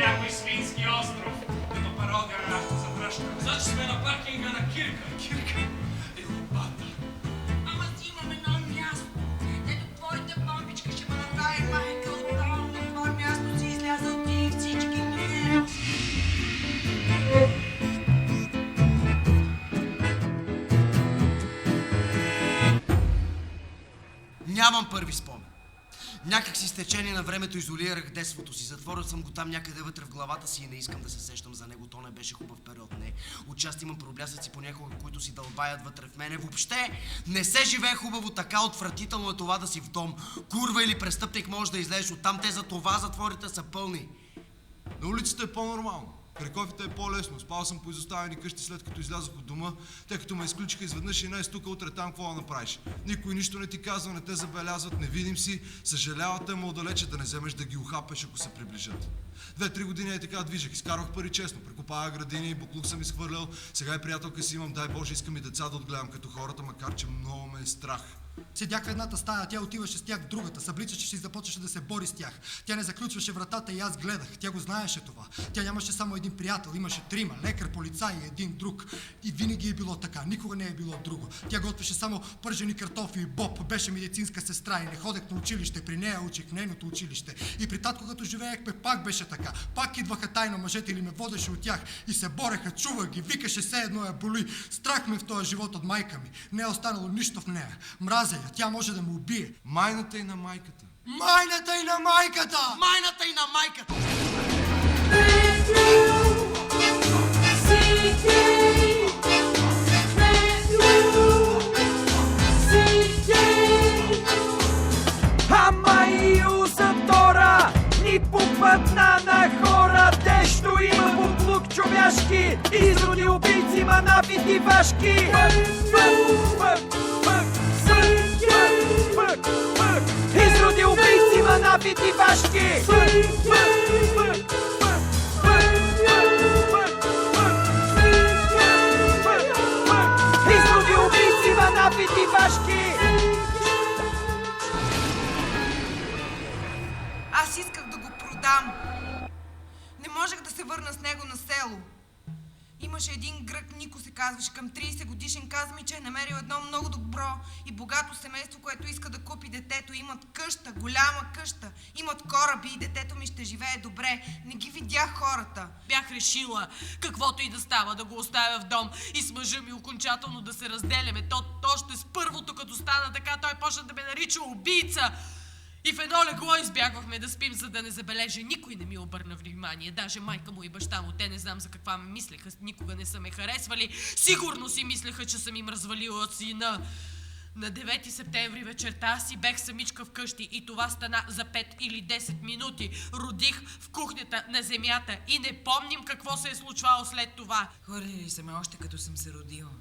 някой свински остров, като пародия на автозавръщане. Значи сме на паркинга на Кирка. Кирка е лопата. Ама си имам едно място, дето твоята бабичка ще ме направи майка. Оттам на това място си излязал ти и всички ние. Нямам първи спомен. Някак си с течение на времето изолирах детството си. Затворил съм го там някъде вътре в главата си и не искам да се сещам за него. То не беше хубав период, не. Отчасти имам проблясъци понякога, които си дълбаят вътре в мене. Въобще не се живее хубаво, така отвратително е това да си в дом. Курва или престъпник можеш да излезеш оттам, те за това затворите са пълни. На улицата е по-нормално. При кофите е по-лесно. Спал съм по изоставени къщи след като излязох от дома, тъй като ме изключиха изведнъж и най тука утре там какво да направиш. Никой нищо не ти казва, не те забелязват, не видим си, съжалявате му отдалече да не вземеш да ги ухапеш, ако се приближат. 2-3 години е така движех, изкарвах пари честно, прекопая градини, буклук съм изхвърлял, сега и приятелка си имам, дай Боже, искам и деца да отгледам като хората, макар че много ме е страх. Седях в едната стая, тя отиваше с тях в другата, събличаше и започваше да се бори с тях. Тя не заключваше вратата и аз гледах. Тя го знаеше това. Тя нямаше само един приятел, имаше трима, лекар, полицай и един друг. И винаги е било така, никога не е било друго. Тя готвеше само пържени картофи и боб, беше медицинска сестра и не ходех на училище, при нея учих в нейното училище. И при татко, като живеехме, пак беше така. Пак идваха тайно мъжете или ме водеше от тях и се бореха, чувах ги, викаше все едно я боли. Страх ме в този живот от майка ми. Не е останало нищо в нея. Мразя я, тя може да ме убие. Майната и на майката. Майната и на майката! Майната и на майката! Ама и затора ни пупат на хора. Дещо има буклук човяшки, изроди убийци, манапити вашки. Изроди убийци, манапити вашки. Изроди убийци, манапити вашки. Аз исках да го продам. Не можех да се върна с него на село. Имаше един грък, Нико се казваше, към 30 годишен, каза ми, че е намерил едно много добро и богато семейство, което иска да купи детето. Имат къща, голяма къща, имат кораби и детето ми ще живее добре. Не ги видях хората. Бях решила, каквото и да става, да го оставя в дом и с мъжа ми окончателно да се разделяме. То още с първото, като стана така, той почна да ме нарича убийца. И в едно легло избягвахме да спим, за да не забележа. Никой не ми обърна внимание. Даже майка му и баща му. Те не знам за каква ме мислеха. Никога не са ме харесвали. Сигурно си мислеха, че съм им развалила сина. На 9 септември вечерта си бех самичка вкъщи и това стана за 5 или 10 минути. Родих в кухнята на земята и не помним какво се е случвало след това. Хвърлили са ме още като съм се родила.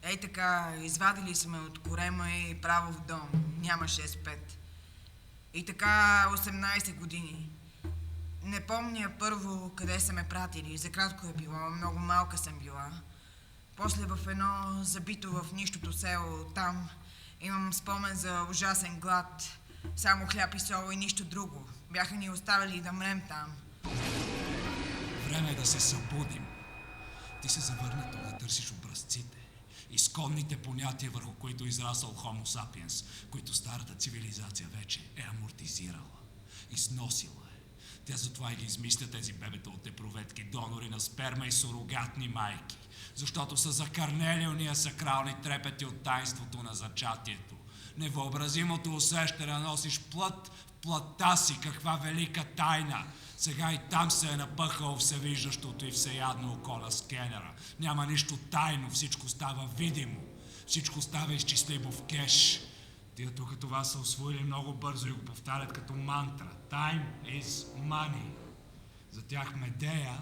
Ей така, извадили са ме от корема и право в дом. Няма 6-5. И така 18 години. Не помня първо къде са ме пратили. За кратко е било, много малка съм била. После в едно забито в нищото село, там имам спомен за ужасен глад. Само хляб и сол и нищо друго. Бяха ни оставили да мрем там. Време е да се събудим. Ти се завърнато да търсиш образците. Изконните понятия, върху които израсъл Homo sapiens, които старата цивилизация вече е амортизирала, износила е. Тя затова и ги измисля тези бебета от епроветки, донори на сперма и сурогатни майки, защото са закърнели уния сакрални трепети от таинството на зачатието. Невъобразимото усещане носиш плът в плътта си, каква велика тайна. Сега и там се е напъхало всевиждащото и всеядно око на скенера. Няма нищо тайно, всичко става видимо. Всичко става изчислимо в кеш. Тия тук това са усвоили много бързо и го повтарят като мантра. Time is money. За тях Медея,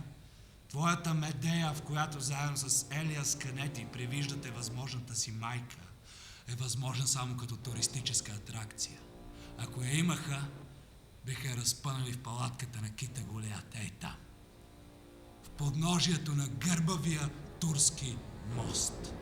твоята Медея, в която заедно с Елиас Канети привиждате възможната си майка, е възможна само като туристическа атракция. Ако я имаха, биха я разпънали в палатката на кита Голият, ей там, в подножието на гърбавия турски мост.